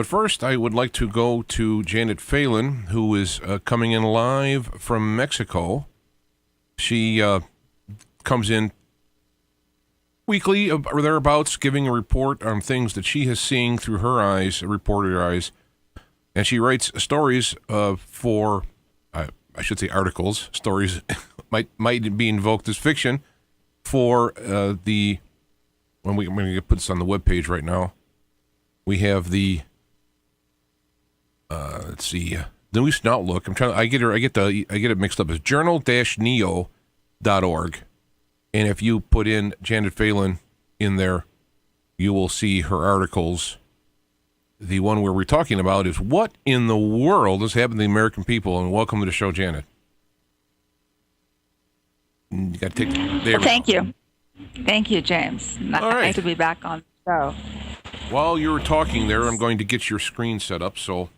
But first, I would like to go to Janet Phelan, who is coming in live from Mexico. She comes in weekly or thereabouts, giving a report on things that she has seen through her eyes, reporter eyes. And she writes stories for, I should say articles, stories might be invoked as fiction for I'm going to put this on the webpage right now. We have the, let's see, the News and Outlook. I get it mixed up as journal-neo.org. And if you put in Janet Phelan in there, you will see her articles. The one where we're talking about is what in the world has happened to the American people? And welcome to the show, Janet. You got to take. Thank you. Thank you, James. Nice to be back on the show. While you were talking there, I'm going to get your screen set up. So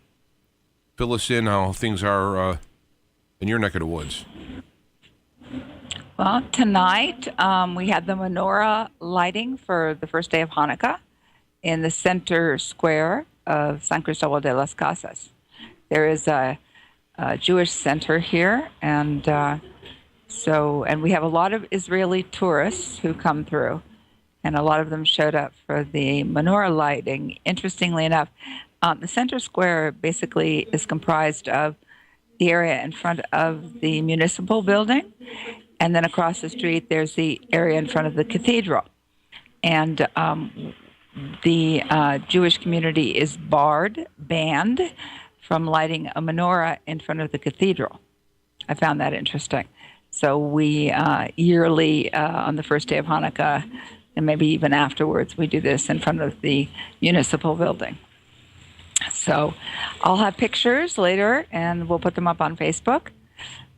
fill us in how things are in your neck of the woods. Well, tonight we had the menorah lighting for the first day of Hanukkah in the center square of San Cristobal de las Casas. There is a Jewish center here, and we have a lot of Israeli tourists who come through, and a lot of them showed up for the menorah lighting. Interestingly enough, the center square basically is comprised of the area in front of the municipal building, and then across the street there's the area in front of the cathedral. And the Jewish community is banned from lighting a menorah in front of the cathedral. I found that interesting. So we yearly, on the first day of Hanukkah, and maybe even afterwards, we do this in front of the municipal building. So I'll have pictures later, and we'll put them up on Facebook.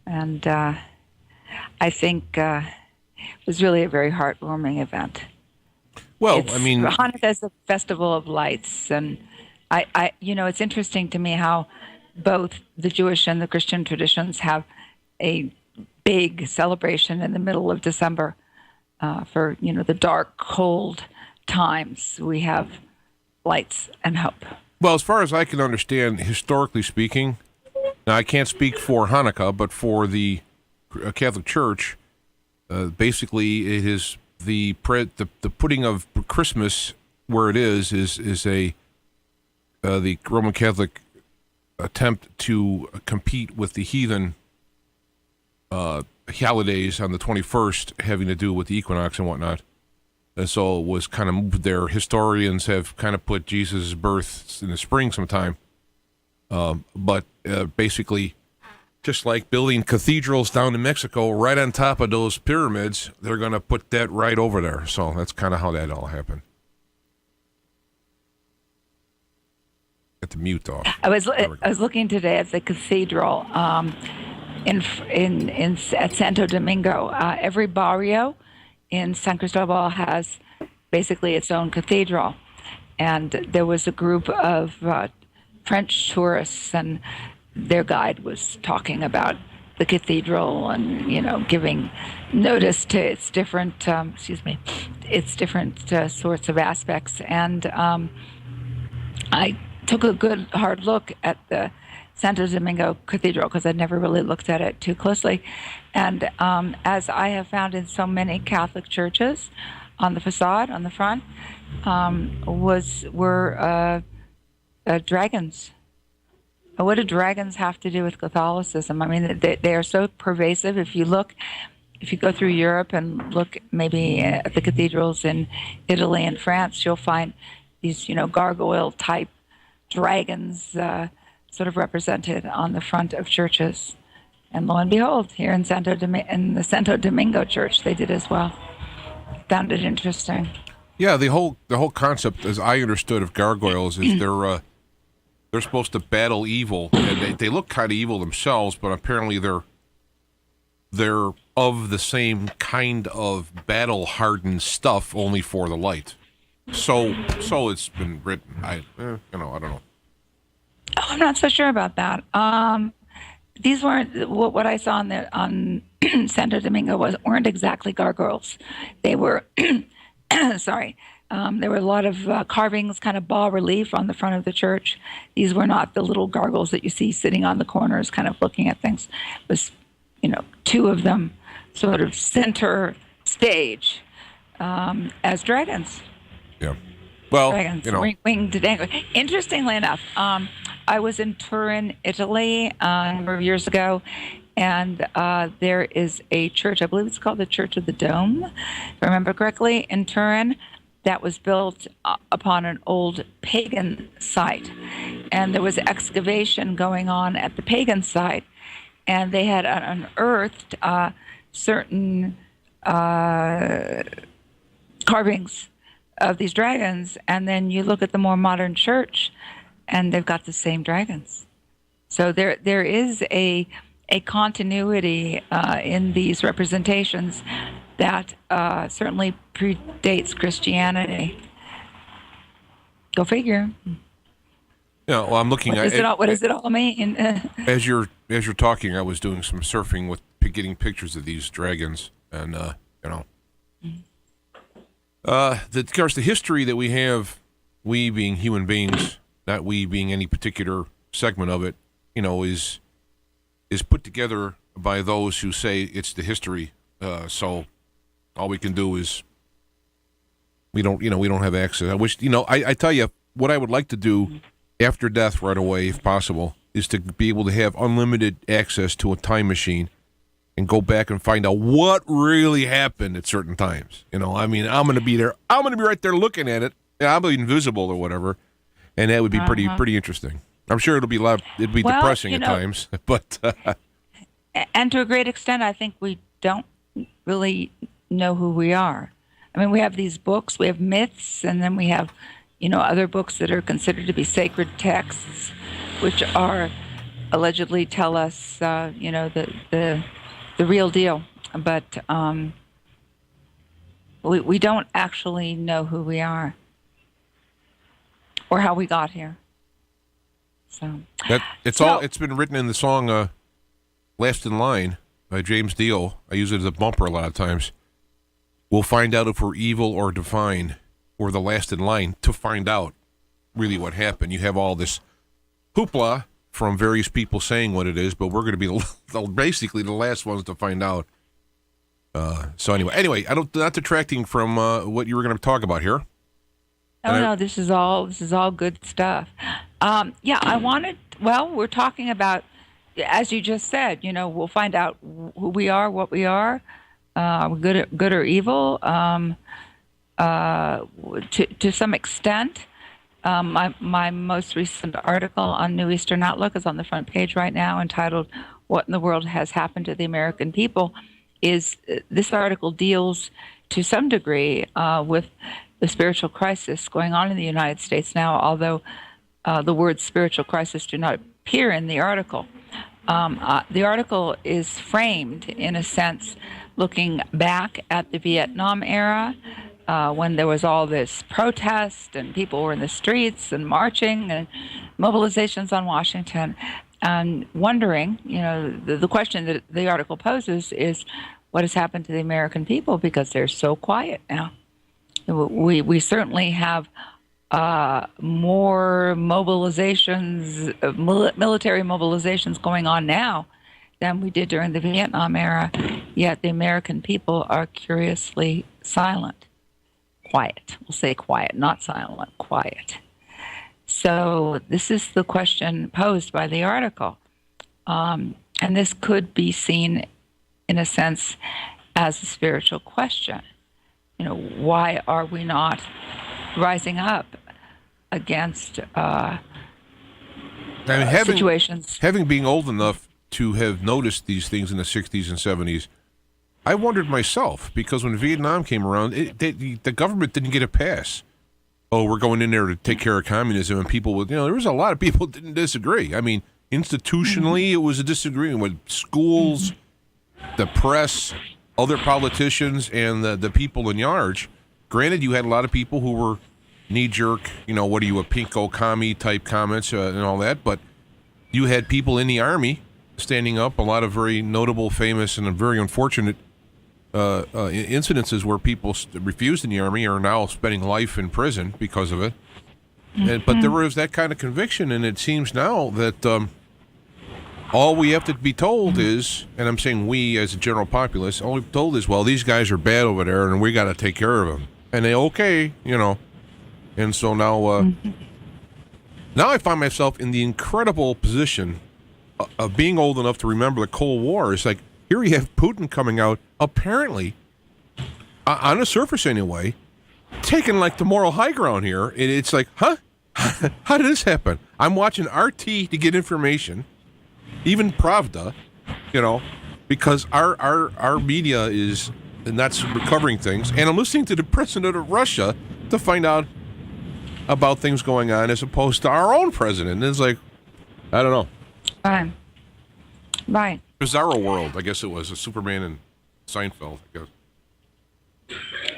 And I think it was really a very heartwarming event. Well, Hanukkah is a festival of lights, and I it's interesting to me how both the Jewish and the Christian traditions have a big celebration in the middle of December for the dark, cold times. We have lights and hope. Well, as far as I can understand, historically speaking, now I can't speak for Hanukkah, but for the Catholic Church, basically it is the putting of Christmas where it is the Roman Catholic attempt to compete with the heathen holidays on the 21st, having to do with the equinox and whatnot. And so it was kind of moved there. Historians have kind of put Jesus' birth in the spring sometime. But basically, just like building cathedrals down in Mexico, right on top of those pyramids, they're going to put that right over there. So that's kind of how that all happened. Get the mute off. I was looking today at the cathedral at Santo Domingo. Every barrio in San Cristobal has basically its own cathedral, and there was a group of French tourists, and their guide was talking about the cathedral and giving notice to its different sorts of aspects. And I took a good hard look at the Santo Domingo Cathedral because I'd never really looked at it too closely. And as I have found in so many Catholic churches, on the facade, on the front, were dragons. What do dragons have to do with Catholicism? I mean, they are so pervasive. If you go through Europe and look maybe at the cathedrals in Italy and France, you'll find these, gargoyle-type dragons sort of represented on the front of churches. And lo and behold, here in the Santo Domingo Church, they did as well. Found it interesting. Yeah, the whole concept, as I understood, of gargoyles is they're supposed to battle evil, and they look kind of evil themselves, but apparently they're of the same kind of battle-hardened stuff, only for the light. So it's been written. I don't know. Oh, I'm not so sure about that. These weren't what I saw on Santo Domingo weren't exactly gargoyles. They were There were a lot of carvings, kind of bas relief on the front of the church. These were not the little gargoyles that you see sitting on the corners, kind of looking at things. It was, two of them sort of center stage as dragons. Yeah. Well, Dragons, winged dangling. Interestingly enough, I was in Turin, Italy, a number of years ago, and there is a church, I believe it's called the Church of the Dome, if I remember correctly, in Turin, that was built upon an old pagan site. And there was excavation going on at the pagan site, and they had unearthed certain carvings of these dragons, and then you look at the more modern church, and they've got the same dragons. So there is a continuity in these representations that certainly predates Christianity. Go figure. Yeah, well, I'm looking at it. What does it all mean? As you're talking, I was doing some surfing with getting pictures of these dragons, and of course, the history that we have, we being human beings, not we being any particular segment of it, is put together by those who say it's the history. So all we can do is we don't have access. I wish, I tell you what I would like to do after death right away, if possible, is to be able to have unlimited access to a time machine and go back and find out what really happened at certain times. I'm going to be there. I'm going to be right there looking at it. I'll be invisible or whatever, and that would be pretty interesting. I'm sure it'll be depressing at times, but and to a great extent, I think we don't really know who we are. I mean, we have these books, we have myths, and then we have, other books that are considered to be sacred texts, which are allegedly tell us, the real deal. But we don't actually know who we are or how we got here. So it's been written in the song "Last in Line" by James Deal. I use it as a bumper a lot of times. We'll find out if we're evil or divine. We're the last in line to find out really what happened. You have all this hoopla from various people saying what it is, but we're going to be basically the last ones to find out. So anyway, not detracting from what you were going to talk about here. No, this is all good stuff. We're talking about, as you just said, we'll find out who we are, what we are, good or evil. To some extent, my most recent article on New Eastern Outlook is on the front page right now, entitled "What in the World Has Happened to the American People." This article deals to some degree with the spiritual crisis going on in the United States now, although the words spiritual crisis do not appear in the article. The article is framed, in a sense, looking back at the Vietnam era, when there was all this protest and people were in the streets and marching and mobilizations on Washington, and wondering, the question that the article poses is, what has happened to the American people, because they're so quiet now. We certainly have more mobilizations, military mobilizations going on now than we did during the Vietnam era, yet the American people are curiously silent. Quiet. We'll say quiet, not silent, quiet. So this is the question posed by the article. And this could be seen, in a sense, as a spiritual question. Why are we not rising up against situations? Having been old enough to have noticed these things in the 60s and 70s, I wondered myself, because when Vietnam came around, the government didn't get a pass. Oh, we're going in there to take care of communism, and people would, there was a lot of people that didn't disagree. I mean, institutionally, it was a disagreement with schools, the press, other politicians, and the people in charge. Granted, you had a lot of people who were knee-jerk, what are you, a pinko commie type comments and all that, but you had people in the Army standing up, a lot of very notable, famous, and very unfortunate incidences where people refused in the Army are now spending life in prison because of it. But there was that kind of conviction, and it seems now that all we have to be told is, and I'm saying we as a general populace, all we're told is, well, these guys are bad over there, and we got to take care of them. And they okay, And so now, now I find myself in the incredible position of being old enough to remember the Cold War. It's like, here you have Putin coming out, apparently, on the surface anyway, taking like the moral high ground here. It's like, huh? How did this happen? I'm watching RT to get information, even Pravda, because our media is not recovering things. And I'm listening to the president of Russia to find out about things going on as opposed to our own president. And it's like, I don't know. Right. Bizarro world, I guess it was. A Superman and Seinfeld, I guess.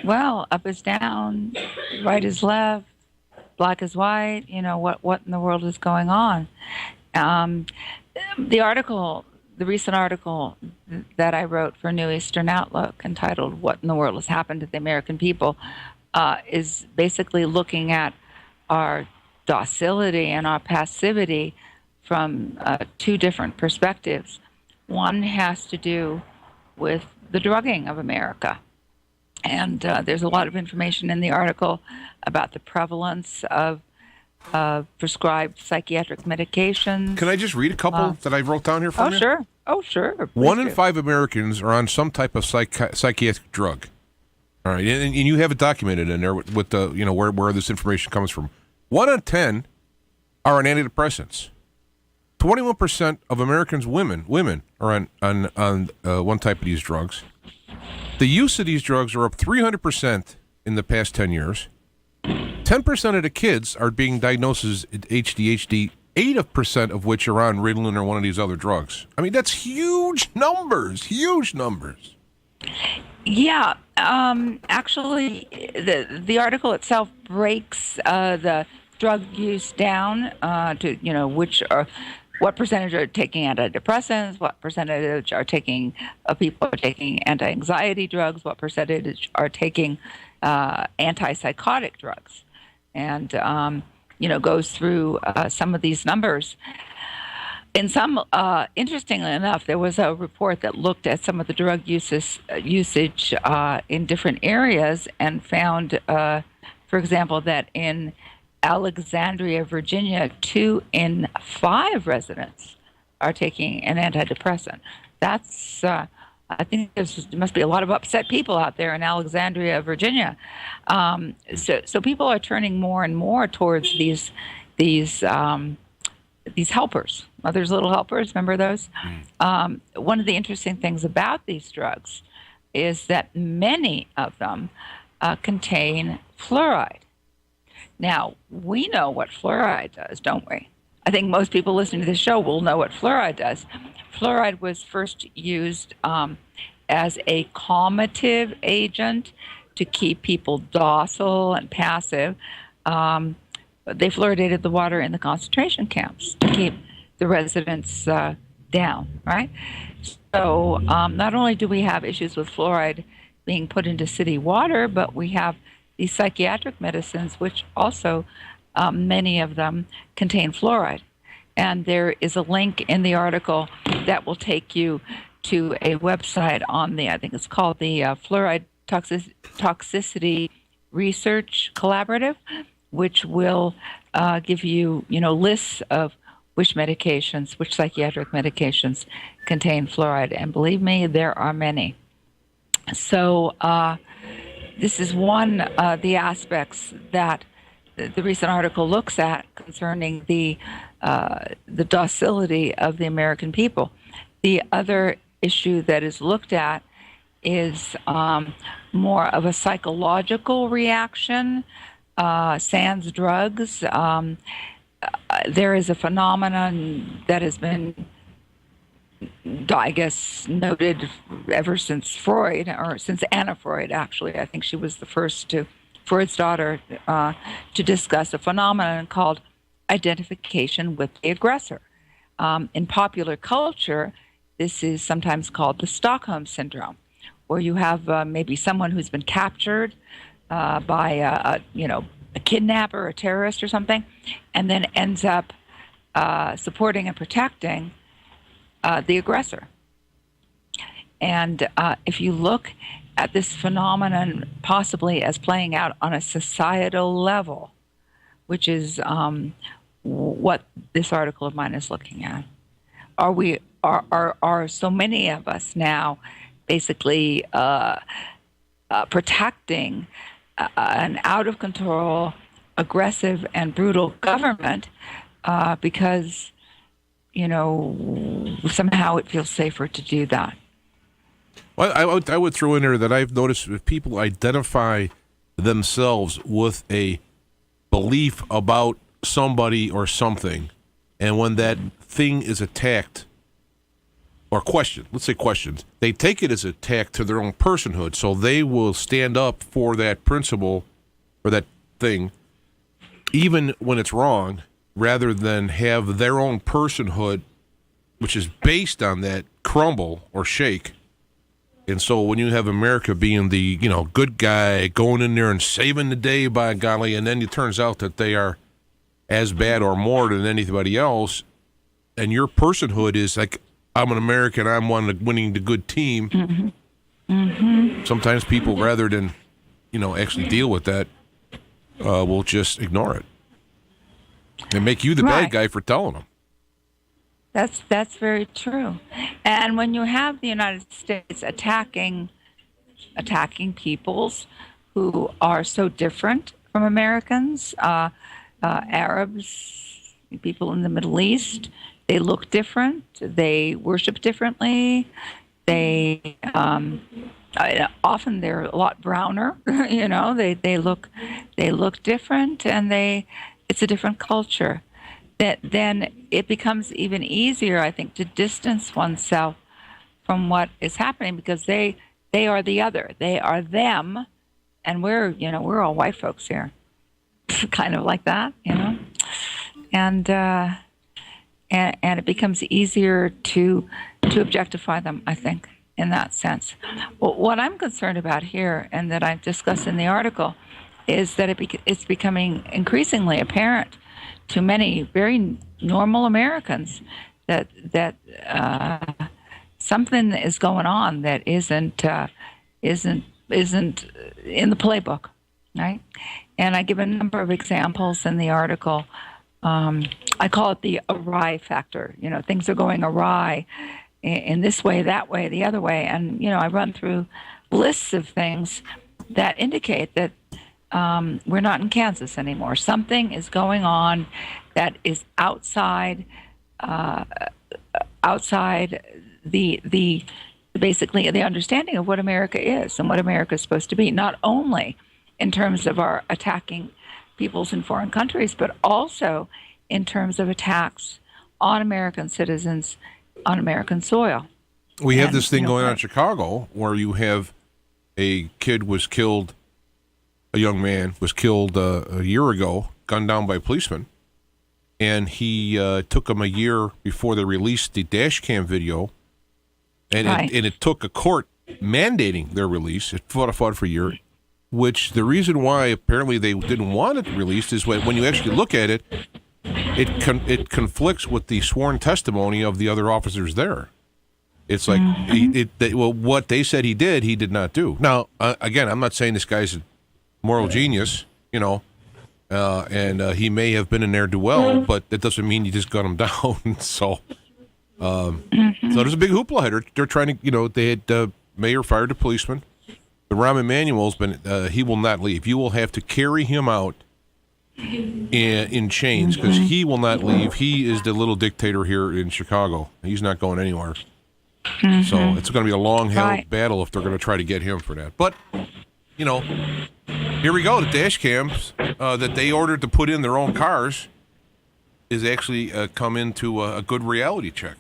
Well, up is down, right is left, black is white. What in the world is going on? The recent article that I wrote for New Eastern Outlook entitled "What in the World Has Happened to the American People," is basically looking at our docility and our passivity from two different perspectives. One has to do with the drugging of America. And there's a lot of information in the article about the prevalence of prescribed psychiatric medications. Can I just read a couple that I wrote down here for you? Oh, sure. 1 in 5 Americans are on some type of psychiatric drug. All right, and you have it documented in there with the where this information comes from. 1 in 10 are on antidepressants. 21% of Americans women are on one type of these drugs. The use of these drugs are up 300% in the past 10 years. 10% of the kids are being diagnosed as ADHD, 8% of which are on Ritalin or one of these other drugs. I mean, that's huge numbers. Yeah, actually, the article itself breaks the drug use down to what percentage are taking antidepressants, what percentage are taking people are taking anti-anxiety drugs, what percentage are taking antipsychotic drugs, and goes through some of these numbers. In some, interestingly enough, there was a report that looked at some of the drug usage in different areas and found, for example, that in Alexandria, Virginia, 2 in 5 residents are taking an antidepressant. That's, I think there must be a lot of upset people out there in Alexandria, Virginia. So people are turning more and more towards these helpers, Mother's Little Helpers. Remember those? One of the interesting things about these drugs is that many of them contain fluoride. Now, we know what fluoride does, don't we? I think most people listening to this show will know what fluoride does. Fluoride was first used as a calmative agent to keep people docile and passive. They fluoridated the water in the concentration camps to keep the residents down, right? So not only do we have issues with fluoride being put into city water, but we have these psychiatric medicines, which also many of them contain fluoride. And there is a link in the article that will take you to a website on I think it's called the Fluoride Toxicity Research Collaborative, which will give you, lists of which psychiatric medications contain fluoride. And believe me, there are many. So this is one of the aspects that the recent article looks at concerning the docility of the American people. The other issue that is looked at is more of a psychological reaction, sans drugs. There is a phenomenon that has been, I guess, noted ever since Freud, or since Anna Freud, actually. I think she was the first Freud's daughter, to discuss a phenomenon called identification with the aggressor. In popular culture, this is sometimes called the Stockholm Syndrome, where you have maybe someone who's been captured by a kidnapper, a terrorist, or something, and then ends up supporting and protecting the aggressor. And if you look at this phenomenon possibly as playing out on a societal level, which is what this article of mine is looking at, are so many of us now basically protecting an out of control, aggressive, and brutal government because somehow it feels safer to do that. Well, I would throw in there that I've noticed if people identify themselves with a belief about somebody or something, and when that thing is attacked or questioned, let's say questions, they take it as an attack to their own personhood, so they will stand up for that principle or that thing, even when it's wrong, rather than have their own personhood, which is based on that, crumble or shake. And so when you have America being the, good guy, going in there and saving the day, by golly, and then it turns out that they are as bad or more than anybody else, and your personhood is like, I'm an American, I'm winning the good team. Mm-hmm. Mm-hmm. Sometimes people, rather than, actually deal with that, will just ignore it and make you the bad guy for telling them. That's very true. And when you have the United States attacking peoples who are so different from Americans, Arabs, people in the Middle East, they look different, they worship differently, they often they're a lot browner, they look different, and it's a different culture. Then it becomes even easier, I think, to distance oneself from what is happening, because they are the other, they are them, and we're all white folks here, kind of like that, and it becomes easier to objectify them, I think, in that sense. Well, what I'm concerned about here, and that I've discussed in the article, is that it's becoming increasingly apparent to many very normal Americans that something is going on that isn't in the playbook, right? And I give a number of examples in the article. I call it the awry factor. Things are going awry in this way, that way, the other way, and I run through lists of things that indicate that we're not in Kansas anymore. Something is going on that is outside the basically the understanding of what America is and what America is supposed to be. Not only in terms of our attacking peoples in foreign countries, but also in terms of attacks on American citizens on American soil. We have this thing going on in Chicago where you have a kid was killed. A young man was killed a year ago, gunned down by a policeman, and he took him a year before they released the dash cam video, and it took a court mandating their release. It fought for a year, which the reason why apparently they didn't want it released is when you actually look at it, it conflicts with the sworn testimony of the other officers there. It's like what they said he did not do. Now, again, I'm not saying this guy's a moral genius, and he may have been in there do well, but that doesn't mean you just gun him down. So there's a big hoopla here. They're trying to, they had mayor fired a policeman. The Rahm Emanuel's been, he will not leave. You will have to carry him out in chains because he will not leave. He is the little dictator here in Chicago. He's not going anywhere. So it's going to be a long-held battle if they're going to try to get him for that. But, here we go. The dash cams that they ordered to put in their own cars is actually come into a good reality check.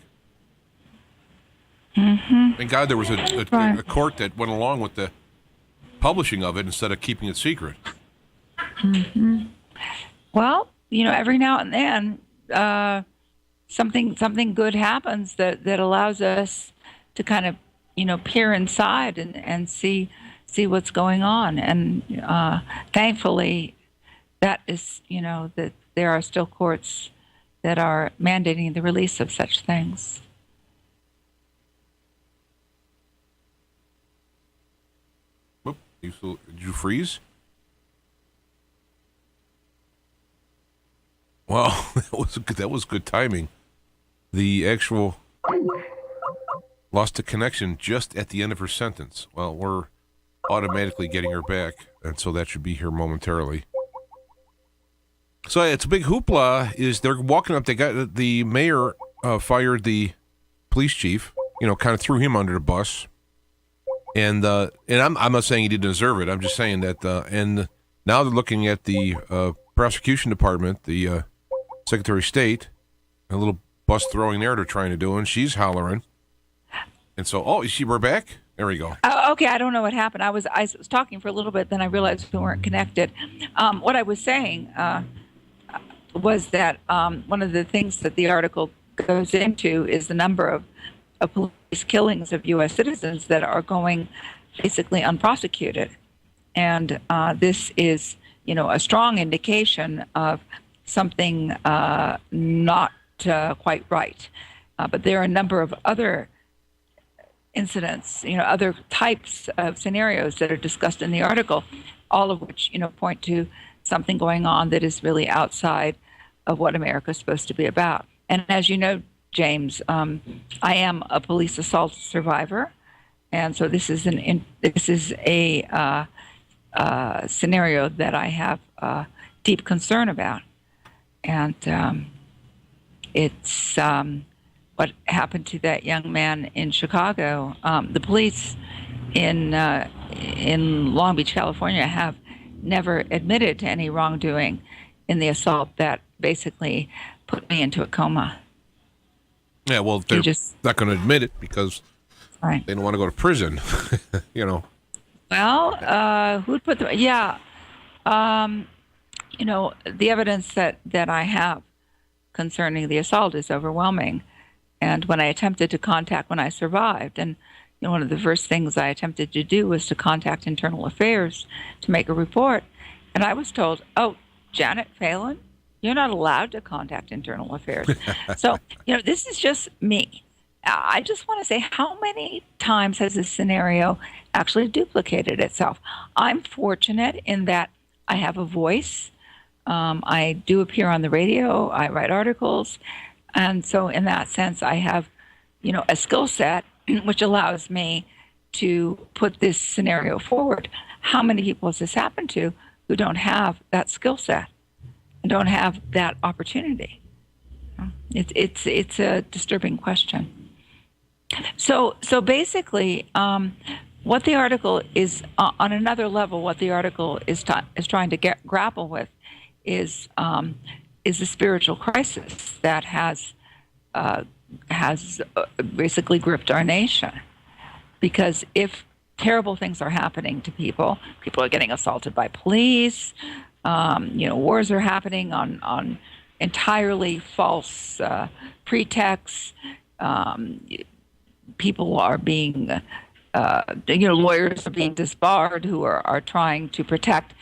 Thank God there was a court that went along with the publishing of it instead of keeping it secret. Well, every now and then something good happens that allows us to kind of peer inside and see what's going on. And thankfully, that is, that there are still courts that are mandating the release of such things. Whoop, did you freeze? Wow, that was good timing. The actual lost a connection just at the end of her sentence. Well, we're automatically getting her back, and so that should be here momentarily. So it's a big hoopla. Is they're walking up? They got the mayor fired the police chief. Kind of threw him under the bus. And I'm not saying he didn't deserve it. I'm just saying that. And now they're looking at the prosecution department, the Secretary of State, a little bus throwing there they're trying to do, and she's hollering. And so, we're back. There we go. Okay, I don't know what happened. I was talking for a little bit, then I realized we weren't connected. What I was saying was that one of the things that the article goes into is the number of police killings of U.S. citizens that are going basically unprosecuted. And this is, a strong indication of something not quite right. But there are a number of other incidents, other types of scenarios that are discussed in the article, all of which, point to something going on that is really outside of what America is supposed to be about. And as you know, James, I am a police assault survivor, and so this is a scenario that I have deep concern about, and it's what happened to that young man in Chicago. The police in Long Beach, California, have never admitted to any wrongdoing in the assault that basically put me into a coma. Yeah, well, they're not going to admit it because right. They don't want to go to prison, Well, who'd put the... Yeah. The evidence that I have concerning the assault is overwhelming. And when I survived, and one of the first things I attempted to do was to contact Internal Affairs to make a report. And I was told, Janet Phelan, you're not allowed to contact Internal Affairs. So, this is just me. I just want to say, how many times has this scenario actually duplicated itself? I'm fortunate in that I have a voice. I do appear on the radio. I write articles. And so in that sense, I have, a skill set which allows me to put this scenario forward. How many people has this happened to who don't have that skill set and don't have that opportunity? It's a disturbing question. So basically, what the article is on another level, what the article is trying to grapple with is a spiritual crisis that has basically gripped our nation. Because if terrible things are happening to people are getting assaulted by police, wars are happening on entirely false pretexts. People are being, lawyers are being disbarred who are trying to protect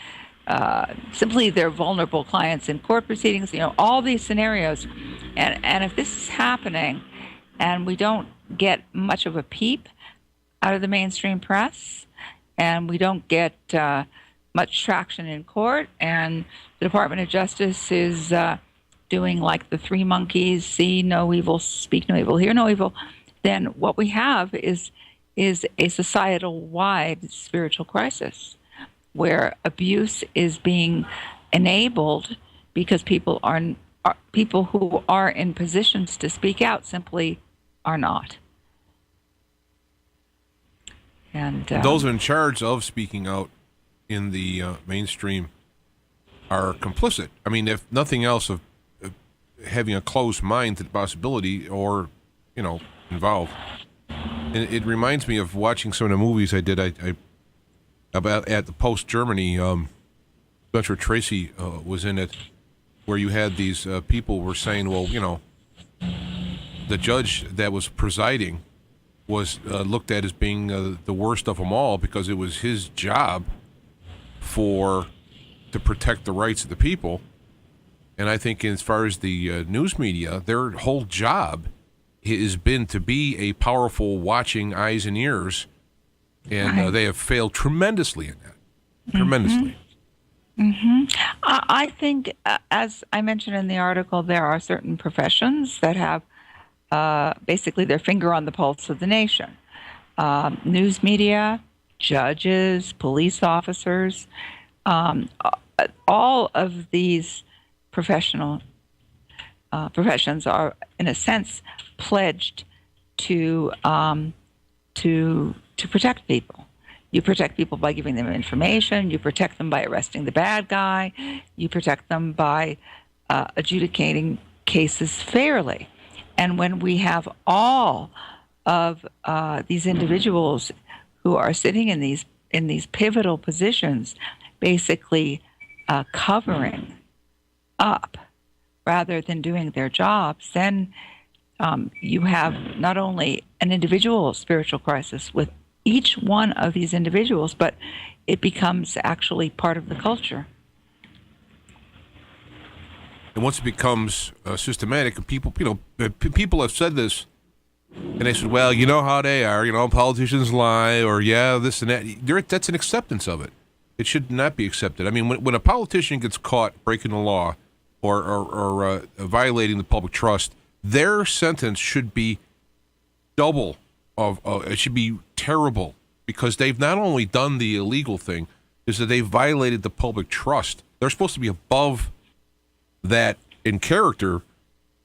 simply their vulnerable clients in court proceedings, all these scenarios. And if this is happening and we don't get much of a peep out of the mainstream press and we don't get much traction in court, and the Department of Justice is doing like the three monkeys, see no evil, speak no evil, hear no evil, then what we have is a societal-wide spiritual crisis where abuse is being enabled because people who are in positions to speak out simply are not. And those in charge of speaking out in the mainstream are complicit. I mean, if nothing else, of having a closed mind to the possibility or, involved. And it reminds me of watching some of the movies I did. I about at the Post Germany. Spencer Tracy was in it, where you had these people were saying, well, the judge that was presiding was looked at as being the worst of them all because it was his job to protect the rights of the people. And I think as far as the news media, their whole job has been to be a powerful watching eyes and ears, and they have failed tremendously in that. Tremendously. I think, as I mentioned in the article, there are certain professions that have basically their finger on the pulse of the nation. News media, judges, police officers, all of these professions are, in a sense, pledged to protect people. You protect people by giving them information. You protect them by arresting the bad guy. You protect them by adjudicating cases fairly. And when we have all of these individuals who are sitting in these pivotal positions, basically covering up rather than doing their jobs, then you have not only an individual spiritual crisis with each one of these individuals, but it becomes actually part of the culture. And once it becomes systematic, and people have said this, and they said, well, you know how they are, politicians lie, or this and that. That's an acceptance of it. It should not be accepted. I mean, when a politician gets caught breaking the law or violating the public trust, their sentence should be double it should be terrible, because they've not only done the illegal thing, is that they've violated the public trust. They're supposed to be above that in character,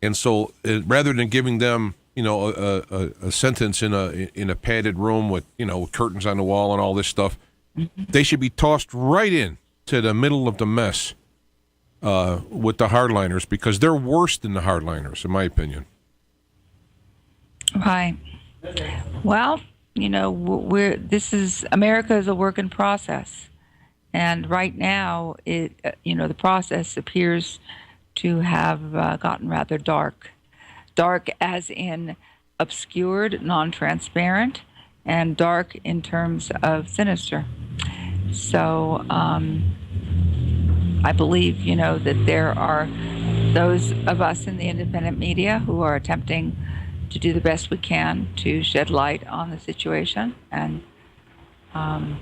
and so rather than giving them a sentence in a padded room with curtains on the wall and all this stuff, they should be tossed right in to the middle of the mess with the hardliners, because they're worse than the hardliners, in my opinion. Right. Well, America is a work in process, and right now the process appears to have gotten rather dark as in obscured, non-transparent, and dark in terms of sinister. So I believe that there are those of us in the independent media who are attempting to do the best we can to shed light on the situation, and the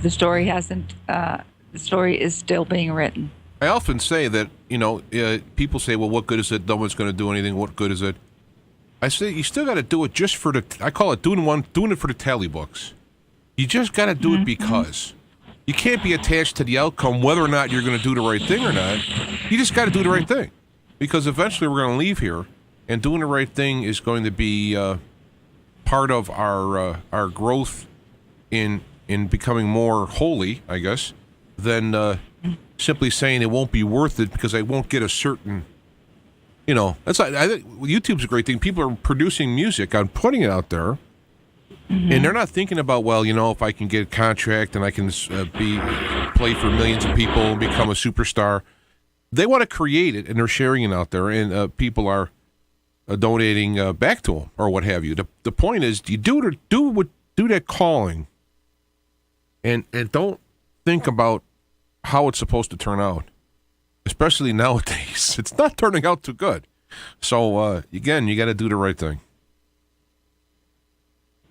story is still being written. I often say that people say, well, what good is it? No one's going to do anything. What good is it? I say you still got to do it just for I call it doing it for the tally books. You just got to do it because you can't be attached to the outcome, whether or not you're going to do the right thing or not. You just got to do the right thing, because eventually we're going to leave here. And doing the right thing is going to be part of our growth in becoming more holy, I guess, than simply saying it won't be worth it because I won't get a certain, That's I think YouTube's a great thing. People are producing music, I'm putting it out there, and they're not thinking about, well, if I can get a contract and I can play for millions of people and become a superstar. They want to create it, and they're sharing it out there, and people are donating back to them or what have you. The point is, you do that calling, and don't think about how it's supposed to turn out. Especially nowadays, it's not turning out too good. So again, you got to do the right thing.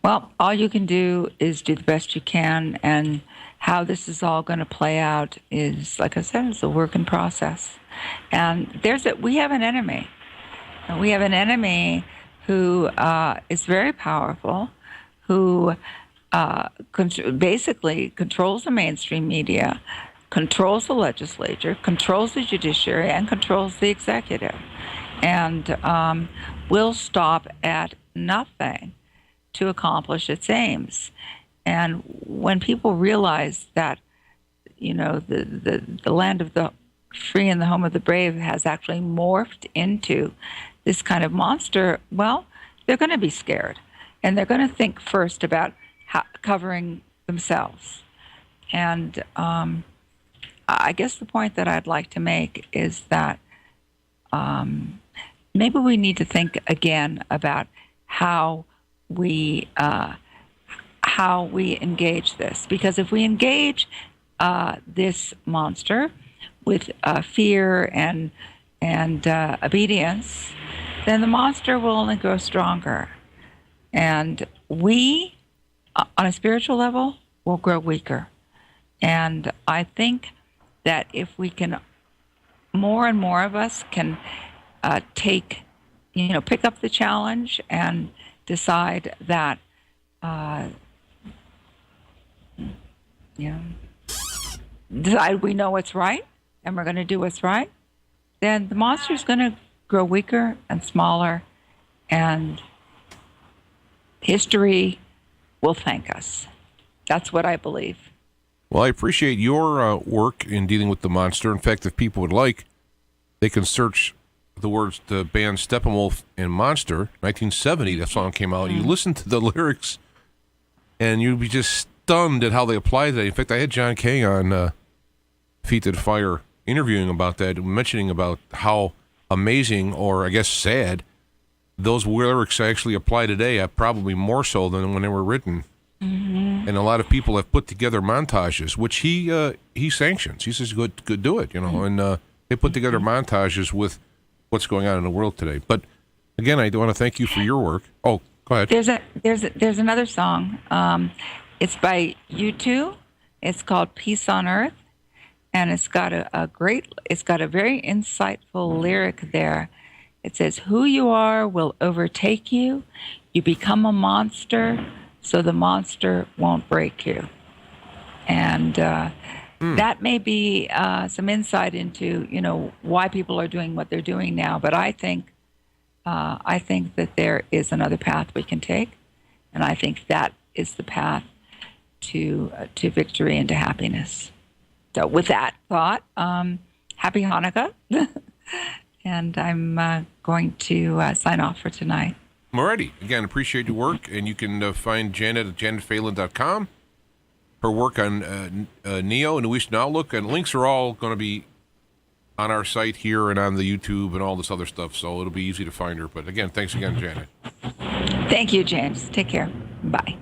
Well, all you can do is do the best you can, and how this is all going to play out is, like I said, it's a work in process. And we have an enemy. We have an enemy who is very powerful, who basically controls the mainstream media, controls the legislature, controls the judiciary, and controls the executive, and will stop at nothing to accomplish its aims. And when people realize that, the land of the free and the home of the brave has actually morphed into this kind of monster, well, they're going to be scared, and they're going to think first about covering themselves. And I guess the point that I'd like to make is that maybe we need to think again about how we engage this. Because if we engage this monster with fear and obedience, then the monster will only grow stronger. And we, on a spiritual level, will grow weaker. And I think that if we can, more and more of us can pick up the challenge and decide that, decide we know what's right and we're going to do what's right, then the monster's going to grow weaker and smaller, and history will thank us. That's what I believe. Well, I appreciate your work in dealing with the monster. In fact, if people would like, they can search the words the band Steppenwolf and Monster, 1970, that song came out. You listen to the lyrics, and you'd be just stunned at how they applied that. In fact, I had John Kay on Feet That Fire interviewing about that, mentioning about how amazing, or I guess sad, those lyrics actually apply today, probably more so than when they were written. Mm-hmm. And a lot of people have put together montages, which he sanctions. He says, "Good, do it," And they put together montages with what's going on in the world today. But again, I do want to thank you for your work. Oh, go ahead. There's another song. It's by U2. It's called "Peace on Earth," and it's got a very insightful lyric there. It says, "Who you are will overtake you. You become a monster, so the monster won't break you." And that may be some insight into, why people are doing what they're doing now. But I think that there is another path we can take, and I think that is the path to victory and to happiness. So, with that thought, happy Hanukkah, and I'm going to sign off for tonight. Alrighty. Again, appreciate your work, and you can find Janet at janetphelan.com. Her work on NEO and New Eastern Outlook, and links are all going to be on our site here and on the YouTube and all this other stuff, so it'll be easy to find her. But again, thanks again, Janet. Thank you, James. Take care. Bye.